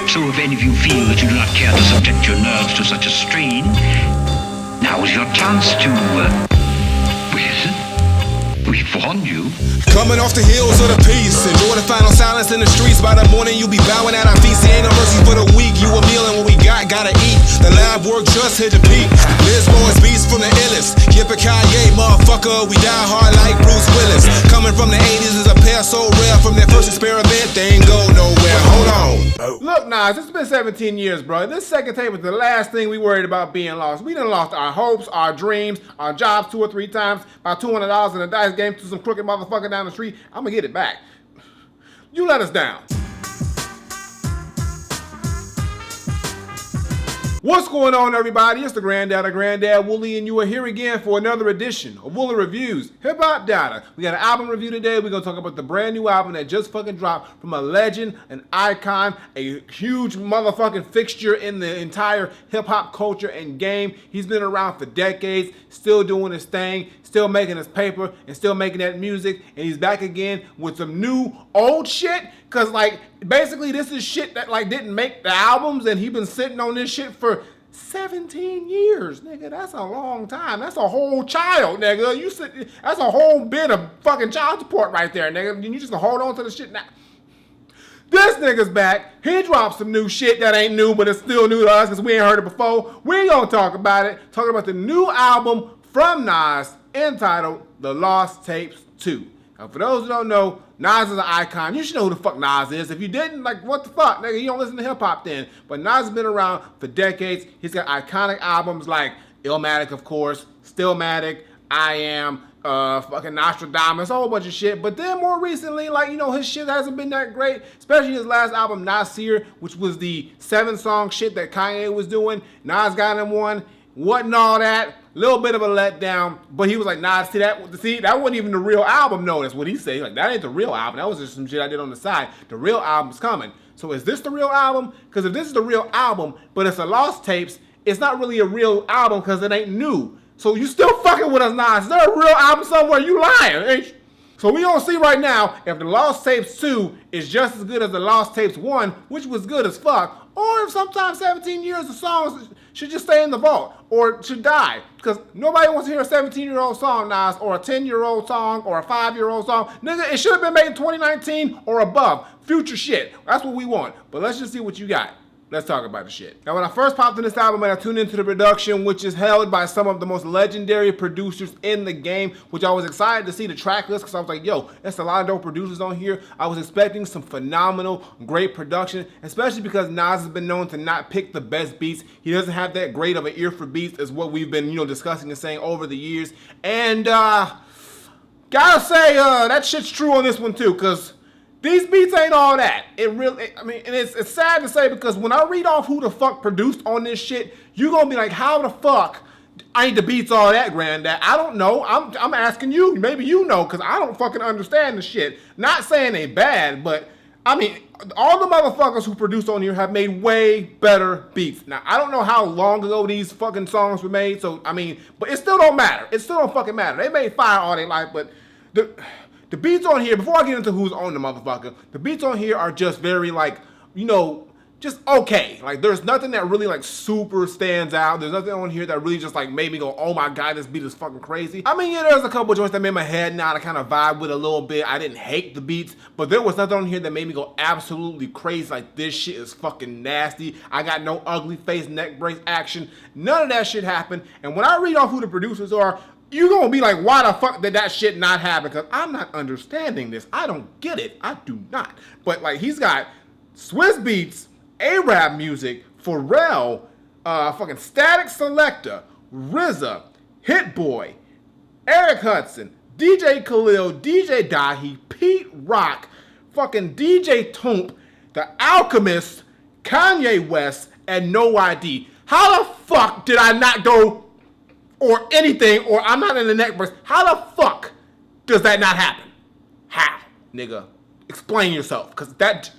So if any of you feel that you do not care to subject your nerves to such a strain, now is your chance to, we've warned you. Coming off the heels of the peace, enjoy the final silence in the streets. By the morning you be bowing at our feet. See, ain't no mercy for the weak. You a meal and what we got, gotta eat. The lab work just hit the peak. Liz boys beats from the illest. Yippee-ki-yay, motherfucker, we die hard like Bruce Willis. Coming from the 80s is a pair so rare. From their first experiment, they ain't go nowhere. Hold on. Look, Nas, it's been 17 years, bro. This second tape was the last thing we worried about being lost. We done lost our hopes, our dreams, our jobs 2 or 3 times, about $200 in a dice game to some crooked motherfucker down the street. I'm gonna get it back. You let us down. What's going on, everybody? It's the Granddad Woolly, and you are here again for another edition of Woolly Reviews Hip Hop Data. We got an album review today. We're gonna talk about the brand new album that just fucking dropped from a legend, an icon, a huge motherfucking fixture in the entire hip hop culture and game. He's been around for decades, still doing his thing, still making his paper, and still making that music. And he's back again with some new old shit. Cause like basically this is shit that like didn't make the albums, and he been sitting on this shit for 17 years, nigga. That's a long time. That's a whole child, nigga. That's a whole bit of fucking child support right there, nigga. You just gonna hold on to the shit now. This nigga's back. He dropped some new shit that ain't new, but it's still new to us because we ain't heard it before. We ain't gonna talk about it. Talking about the new album from Nas entitled The Lost Tapes 2. Now, for those who don't know, Nas is an icon. You should know who the fuck Nas is. If you didn't, like, what the fuck, nigga? You don't listen to hip-hop then. But Nas has been around for decades. He's got iconic albums like Illmatic, of course, Stillmatic, I Am, fucking Nostradamus, a whole bunch of shit. But then more recently, like, you know, his shit hasn't been that great, especially his last album, Nasir, which was the 7-song shit that Kanye was doing. Nas got him one. Wasn't all that. Little bit of a letdown, but he was like, nah, see, that wasn't even the real album. No, that's what he said. Like, that ain't the real album. That was just some shit I did on the side. The real album's coming. So is this the real album? Because if this is the real album, but it's a Lost Tapes, it's not really a real album because it ain't new. So you still fucking with us, Nas. Is there a real album somewhere? You lying, ain't you? So we gonna see right now if the Lost Tapes 2 is just as good as the Lost Tapes 1, which was good as fuck, or if sometimes 17 years of songs should just stay in the vault or should die. Because nobody wants to hear a 17-year-old song, Nas, or a 10-year-old song, or a 5-year-old song. Nigga, it should have been made in 2019 or above. Future shit. That's what we want. But let's just see what you got. Let's talk about the shit. Now, when I first popped in this album and I tuned into the production, which is held by some of the most legendary producers in the game, which I was excited to see the track list because I was like, yo, there's a lot of dope producers on here. I was expecting some phenomenal, great production, especially because Nas has been known to not pick the best beats. He doesn't have that great of an ear for beats as what we've been, you know, discussing and saying over the years. And gotta say, that shit's true on this one too, because these beats ain't all that. It really, I mean, and it's sad to say because when I read off who the fuck produced on this shit, you gonna be like, how the fuck ain't the beats all that, Granddad? I don't know. I'm asking you. Maybe you know, because I don't fucking understand the shit. Not saying they bad, but I mean, all the motherfuckers who produced on here have made way better beats. Now, I don't know how long ago these fucking songs were made, so I mean, but it still don't matter. It still don't fucking matter. They made fire all their life, but the beats on here, before I get into who's on the motherfucker, the beats on here are just very, like, you know, just okay. Like, there's nothing that really, like, super stands out. There's nothing on here that really just, like, made me go, oh my god, this beat is fucking crazy. I mean, yeah, there's a couple joints that made my head nod. I kind of vibe with a little bit. I didn't hate the beats, but there was nothing on here that made me go absolutely crazy. Like, this shit is fucking nasty. I got no ugly face, neck brace action. None of that shit happened. And when I read off who the producers are, you're gonna be like, why the fuck did that shit not happen? Because I'm not understanding this. I don't get it. I do not. But like, he's got Swiss Beats, A-Rap Music, Pharrell, fucking Static Selector, RZA, Hit Boy, Eric Hudson, DJ Khalil, DJ Dahi, Pete Rock, fucking DJ Toomp, The Alchemist, Kanye West, and No ID. How the fuck did I not go or anything, or I'm not in the neck brace? How the fuck does that not happen? How, nigga? Explain yourself, because that,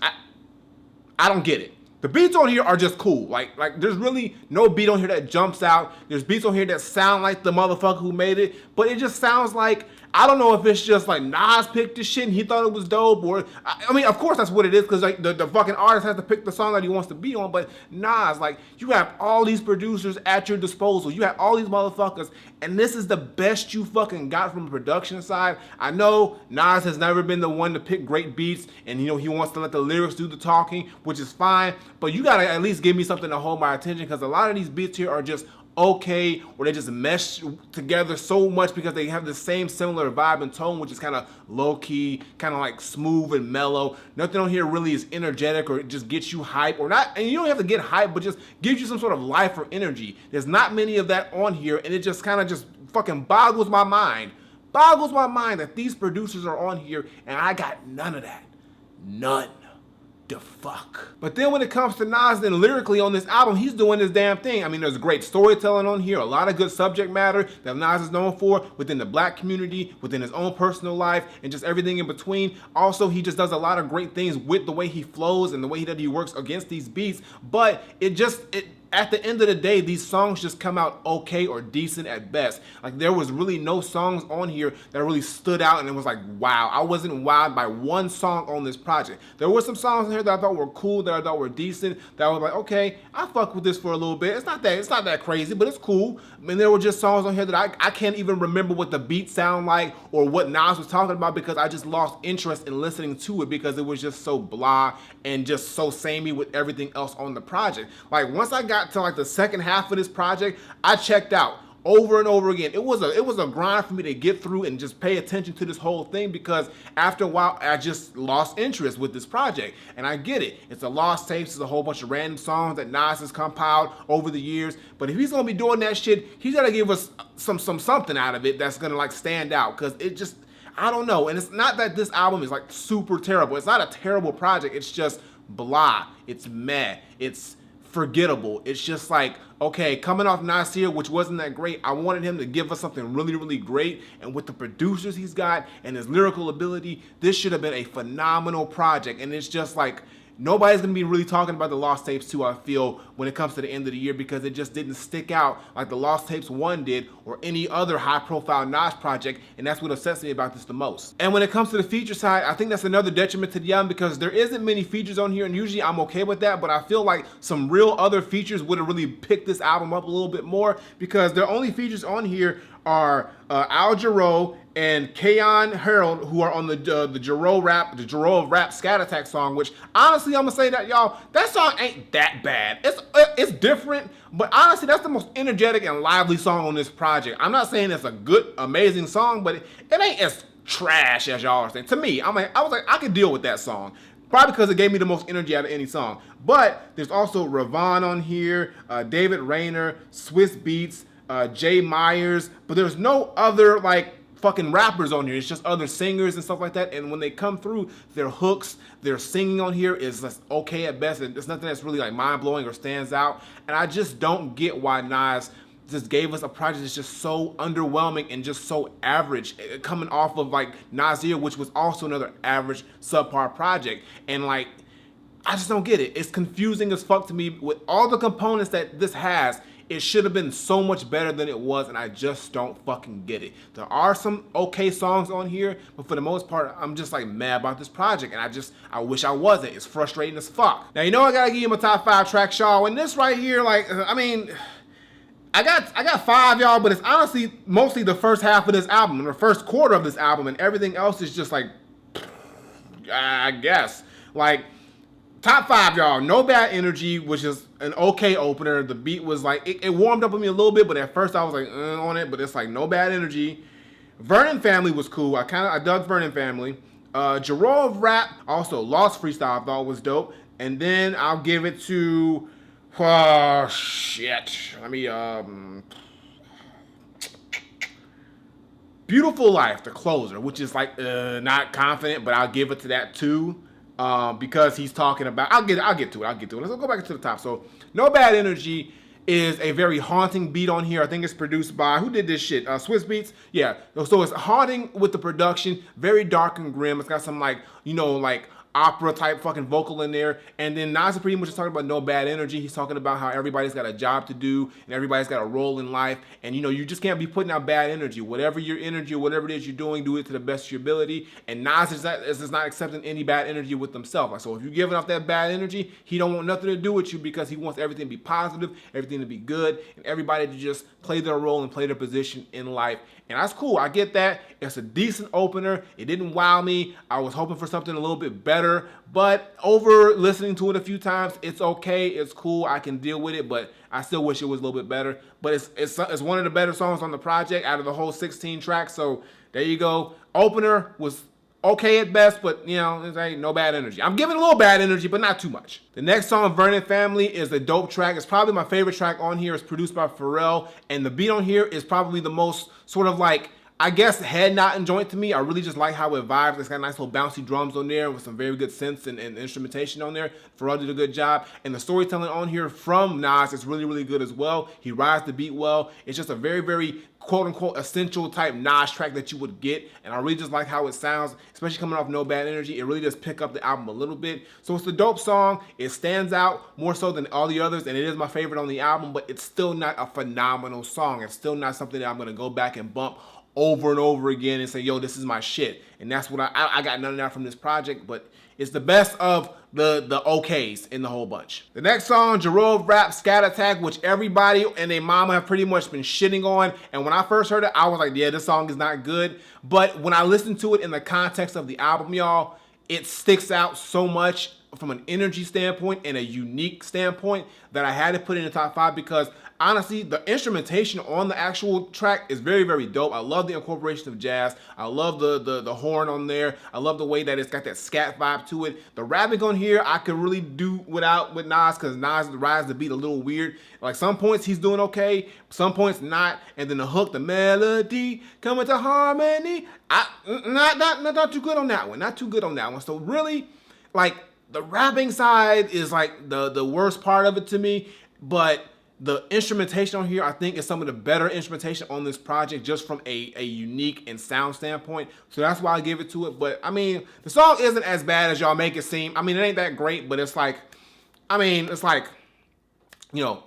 I don't get it. The beats on here are just cool. Like there's really no beat on here that jumps out. There's beats on here that sound like the motherfucker who made it, but it just sounds like, I don't know if it's just like Nas picked this shit and he thought it was dope, or I mean, of course that's what it is, because like the fucking artist has to pick the song that he wants to be on. But Nas, like, you have all these producers at your disposal, you have all these motherfuckers, and this is the best you fucking got from the production side. I know Nas has never been the one to pick great beats, and you know he wants to let the lyrics do the talking, which is fine. But you gotta at least give me something to hold my attention, because a lot of these beats here are just okay, or they just mesh together so much because they have the same similar vibe and tone, which is kind of low-key, kind of like smooth and mellow. Nothing on here really is energetic or just gets you hype, or not, and you don't have to get hype, but just gives you some sort of life or energy. There's not many of that on here, and it just kind of just fucking boggles my mind that these producers are on here and I got none of that. None. The fuck. But then when it comes to Nas, then lyrically on this album, he's doing his damn thing. I mean, there's great storytelling on here, a lot of good subject matter that Nas is known for within the black community, within his own personal life, and just everything in between. Also, he just does a lot of great things with the way he flows and the way that he works against these beats. But at the end of the day, these songs just come out okay or decent at best. Like, there was really no songs on here that really stood out and it was like, wow. I wasn't wowed by one song on this project. There were some songs in here that I thought were cool, that I thought were decent, that I was like, okay, I fuck with this for a little bit. It's not that crazy, but it's cool. I mean, there were just songs on here that I can't even remember what the beats sound like or what Nas was talking about, because I just lost interest in listening to it because it was just so blah and just so samey with everything else on the project. Like, once I got to like the second half of this project, I checked out over and over again. It was a grind for me to get through and just pay attention to this whole thing, because after a while I just lost interest with this project. And I get it. It's a lost tapes. It's a whole bunch of random songs that Nas has compiled over the years. But if he's gonna be doing that shit, he's gotta give us something out of it that's gonna like stand out, because it just, I don't know. And it's not that this album is like super terrible. It's not a terrible project. It's just blah. It's meh. It's forgettable. It's just like, okay, coming off Nasir, which wasn't that great, I wanted him to give us something really, really great. And with the producers he's got and his lyrical ability, this should have been a phenomenal project. And it's just like, nobody's gonna be really talking about the Lost Tapes 2, I feel, when it comes to the end of the year, because it just didn't stick out like the Lost Tapes 1 did, or any other high-profile Nas project, and that's what upsets me about this the most. And when it comes to the feature side, I think that's another detriment to the album, because there isn't many features on here, and usually I'm okay with that, but I feel like some real other features would have really picked this album up a little bit more, because the only features on here are Al Jarreau and Kayon Harold, who are on the Jarreau of Rap Scat Attack song, which honestly, I'm gonna say that, y'all, that song ain't that bad. It's different, but honestly, that's the most energetic and lively song on this project. I'm not saying it's a good, amazing song, but it ain't as trash as y'all are saying. To me, I was like, I could deal with that song. Probably because it gave me the most energy out of any song. But there's also Ravon on here, David Rayner, Swiss Beats, Jay Myers, but there's no other like fucking rappers on here. It's just other singers and stuff like that. And when they come through, their hooks, their singing on here is just okay at best. There's nothing that's really like mind-blowing or stands out. And I just don't get why Nas just gave us a project that's just so underwhelming and just so average, coming off of like Nasir, which was also another average subpar project. And like, I just don't get it. It's confusing as fuck to me. With all the components that this has, it should have been so much better than it was, and I just don't fucking get it. There are some okay songs on here, but for the most part, I'm just like mad about this project, and I wish I wasn't. It's frustrating as fuck. Now, you know I gotta give you my top 5 tracks, y'all, and this right here, like, I mean, I got 5, y'all, but it's honestly mostly the first half of this album, and the first quarter of this album, and everything else is just like, I guess. Like, top 5, y'all. No Bad Energy, which is an okay opener. The beat was like, it warmed up with me a little bit, but at first I was like, on it, but it's like No Bad Energy. Vernon Family was cool. I dug Vernon Family. Jarreau of Rap, also Lost Freestyle, I thought was dope. And then I'll give it to, Beautiful Life, the closer, which is like, not confident, but I'll give it to that too. Because he's talking about, I'll get to it. Let's go back to the top. So, No Bad Energy is a very haunting beat on here. I think it's produced by, who did this shit? Swiss Beats? Yeah. So it's haunting with the production, very dark and grim. It's got some like, you know, like opera type fucking vocal in there. And then Nas is pretty much just talking about no bad energy. He's talking about how everybody's got a job to do and everybody's got a role in life. And you know, you just can't be putting out bad energy. Whatever your energy or whatever it is you're doing, do it to the best of your ability. And Nas is not accepting any bad energy with himself. Like, so if you're giving off that bad energy, he don't want nothing to do with you because he wants everything to be positive, everything to be good, and everybody to just play their role and play their position in life. And that's cool. I get that. It's a decent opener. It didn't wow me. I was hoping for something a little bit better, but over listening to it a few times, it's okay. It's cool. I can deal with it, but I still wish it was a little bit better. But it's one of the better songs on the project out of the whole 16 tracks. So there you go. Opener was okay at best, but you know, it's ain't no bad energy. I'm giving a little bad energy, but not too much. The next song, Vernon Family, is a dope track. It's probably my favorite track on here. It's produced by Pharrell, and the beat on here is probably the most sort of like, I guess, head nodding joint to me. I really just like how it vibes. It's got nice little bouncy drums on there with some very good synths and instrumentation on there. Pharrell did a good job. And the storytelling on here from Nas is really, really good as well. He rides the beat well. It's just a very, very quote-unquote essential type Nas track that you would get. And I really just like how it sounds, especially coming off No Bad Energy. It really does pick up the album a little bit. So it's a dope song. It stands out more so than all the others, and it is my favorite on the album, but it's still not a phenomenal song. It's still not something that I'm going to go back and bump over and over again and say, yo, this is my shit. And that's what I got none of that from this project, but it's the best of the okays in the whole bunch. The next song, Jerome Rap Scat Attack, which everybody and their mama have pretty much been shitting on. And when I first heard it, I was like, yeah, this song is not good. But when I listened to it in the context of the album, y'all, it sticks out so much from an energy standpoint and a unique standpoint that I had to put it in the top 5 because honestly, the instrumentation on the actual track is very, very dope. I love the incorporation of jazz. I love the horn on there. I love the way that it's got that scat vibe to it. The rapping on here, I could really do without with Nas because Nas rides the beat a little weird. Like some points he's doing okay, some points not. And then the hook, the melody coming to harmony. Not too good on that one. Not too good on that one. So really, like the rapping side is like the worst part of it to me, but the instrumentation on here, I think, is some of the better instrumentation on this project just from a unique and sound standpoint. So that's why I give it to it. But, I mean, the song isn't as bad as y'all make it seem. I mean, it ain't that great, but it's like, I mean, it's like, you know,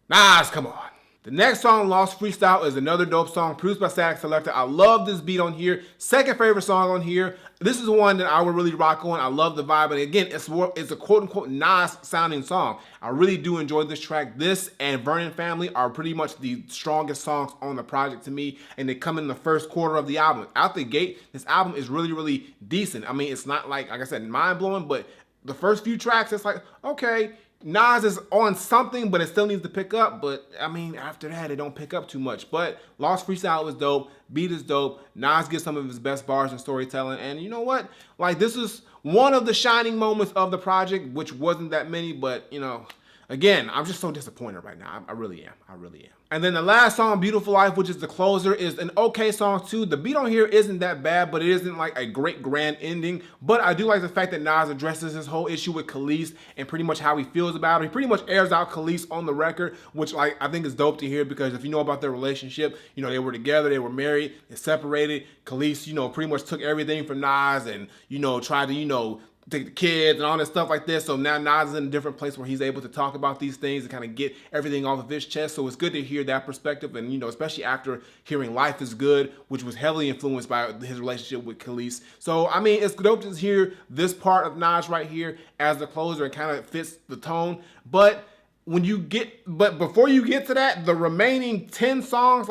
Nas, come on. The next song, Lost Freestyle, is another dope song produced by Static Selector. I love this beat on here. Second favorite song on here. This is the one that I would really rock on. I love the vibe. And again, it's a quote-unquote Nas sounding song. I really do enjoy this track. This and Vernon Family are pretty much the strongest songs on the project to me. And they come in the first quarter of the album. Out the gate, this album is really, really decent. I mean, it's not like I said, mind-blowing, but the first few tracks, it's like, okay, Nas is on something, but it still needs to pick up. But, I mean, after that, it don't pick up too much. But Lost Freestyle is dope. Beat is dope. Nas gets some of his best bars and storytelling. And you know what? Like, this is one of the shining moments of the project, which wasn't that many. But, you know, again, I'm just so disappointed right now. I really am. I really am. And then the last song, Beautiful Life, which is the closer, is an okay song too. The beat on here isn't that bad, but it isn't like a great grand ending. But I do like the fact that Nas addresses his whole issue with Khalees and pretty much how he feels about her. He pretty much airs out Khalees on the record, which like I think is dope to hear because if you know about their relationship, you know, they were together, they were married, they separated. Khalees, you know, pretty much took everything from Nas and, you know, tried to, you know, take the kids and all that stuff like this. So now Nas is in a different place where he's able to talk about these things and kind of get everything off of his chest. So it's good to hear that perspective. And, you know, especially after hearing Life is Good, which was heavily influenced by his relationship with Khalees. So, I mean, it's dope to hear this part of Nas right here as the closer. It kind of fits the tone. But before you get to that, the remaining 10 songs,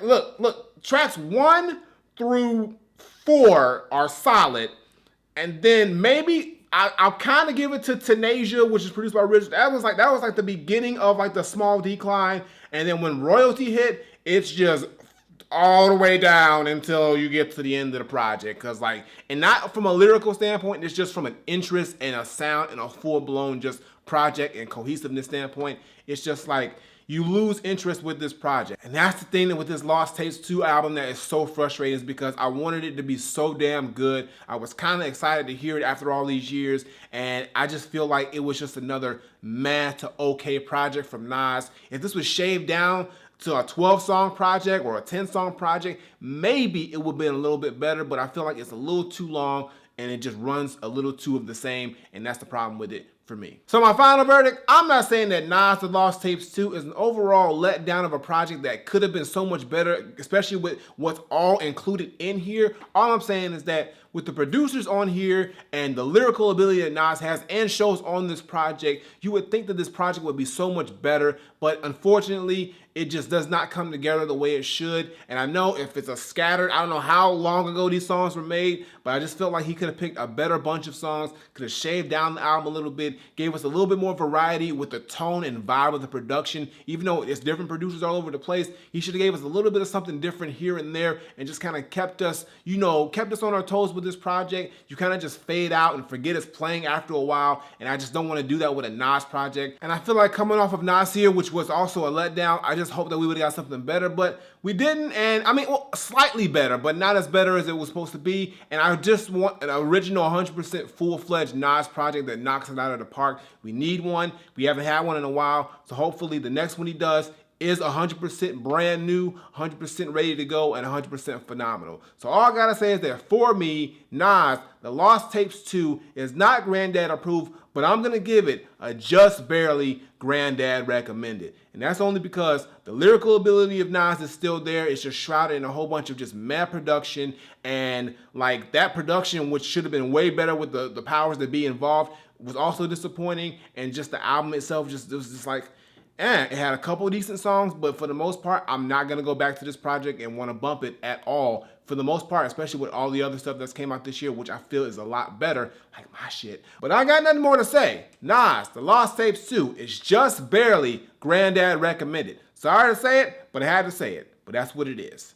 look, tracks 1 through 4 are solid. And then maybe I'll kind of give it to Tenasia, which is produced by Rich. That was like the beginning of like the small decline. And then when Royalty hit, it's just all the way down until you get to the end of the project. Cause like, and not from a lyrical standpoint, it's just from an interest and a sound and a full blown just project and cohesiveness standpoint. It's just like, you lose interest with this project. And that's the thing with this Lost Tapes 2 album that is so frustrating is because I wanted it to be so damn good. I was kind of excited to hear it after all these years. And I just feel like it was just another meh to okay project from Nas. If this was shaved down to a 12-song project or a 10-song project, maybe it would have been a little bit better, but I feel like it's a little too long and it just runs a little too of the same, and that's the problem with it for me. So my final verdict, I'm not saying that Nas The Lost Tapes 2 is an overall letdown of a project that could have been so much better, especially with what's all included in here. All I'm saying is that with the producers on here and the lyrical ability that Nas has and shows on this project, you would think that this project would be so much better, but unfortunately, it just does not come together the way it should. And I know if it's a scattered, I don't know how long ago these songs were made, but I just felt like he could have picked a better bunch of songs, could have shaved down the album a little bit, gave us a little bit more variety with the tone and vibe of the production. Even though it's different producers all over the place, he should have gave us a little bit of something different here and there and just kind of kept us, you know, kept us on our toes with this project. You kind of just fade out and forget it's playing after a while, and I just don't want to do that with a Nas project. And I feel like coming off of Nas here, which was also a letdown, I just hope that we would have got something better, but we didn't. And I mean, well, slightly better, but not as better as it was supposed to be. And I just want an original 100% full-fledged Nas project that knocks it out of the park. We need one. We haven't had one in a while, so hopefully the next one he does is 100% brand new, 100% ready to go, and 100% phenomenal. So all I gotta say is that for me, Nas, The Lost Tapes 2 is not Granddad approved, but I'm gonna give it a just barely Granddad recommended. And that's only because the lyrical ability of Nas is still there. It's just shrouded in a whole bunch of just mad production, and like that production, which should have been way better with the powers that be involved, was also disappointing. And just the album itself, it was just like, it had a couple of decent songs, but for the most part, I'm not going to go back to this project and want to bump it at all. For the most part, especially with all the other stuff that's came out this year, which I feel is a lot better, like my shit. But I got nothing more to say. Nas, The Lost Tapes 2 is just barely Granddad recommended. Sorry to say it, but I had to say it. But that's what it is.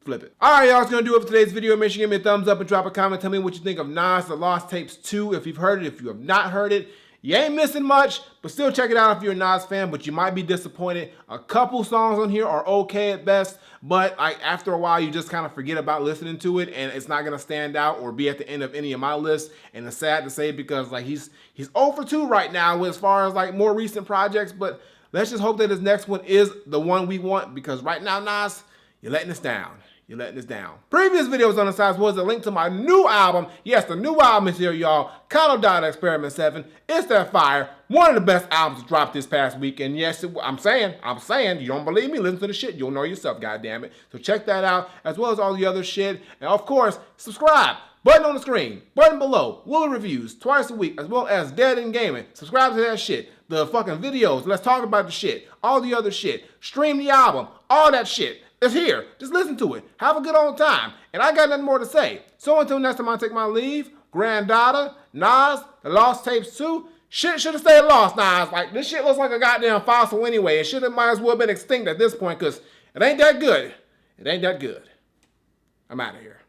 Flip it. All right, y'all, that's going to do it for today's video. Make sure you give me a thumbs up and drop a comment. Tell me what you think of Nas, The Lost Tapes 2. If you've heard it, if you have not heard it, you ain't missing much, but still check it out if you're a Nas fan, but you might be disappointed. A couple songs on here are okay at best, but after a while, you just kind of forget about listening to it, and it's not going to stand out or be at the end of any of my lists. And it's sad to say because like he's 0 for 2 right now as far as like more recent projects, but let's just hope that his next one is the one we want, because right now, Nas, you're letting us down. You're letting us down. Previous videos on the sides was a link to my new album. Yes, the new album is here, y'all. KanoDadda EXPRMNT 7. It's that fire. One of the best albums dropped this past week. And yes, I'm saying, you don't believe me? Listen to the shit. You'll know yourself, goddammit. So check that out, as well as all the other shit. And of course, subscribe. Button on the screen, button below, Woolly Reviews twice a week, as well as Dead in Gaming. Subscribe to that shit. The fucking videos, let's talk about the shit. All the other shit. Stream the album. All that shit. It's here. Just listen to it. Have a good old time. And I got nothing more to say. So until next time I take my leave, GrandDadda, Nas, The Lost Tapes 2, shit should have stayed lost, Nas. Like, this shit looks like a goddamn fossil anyway. It should have might as well been extinct at this point, because it ain't that good. It ain't that good. I'm out of here.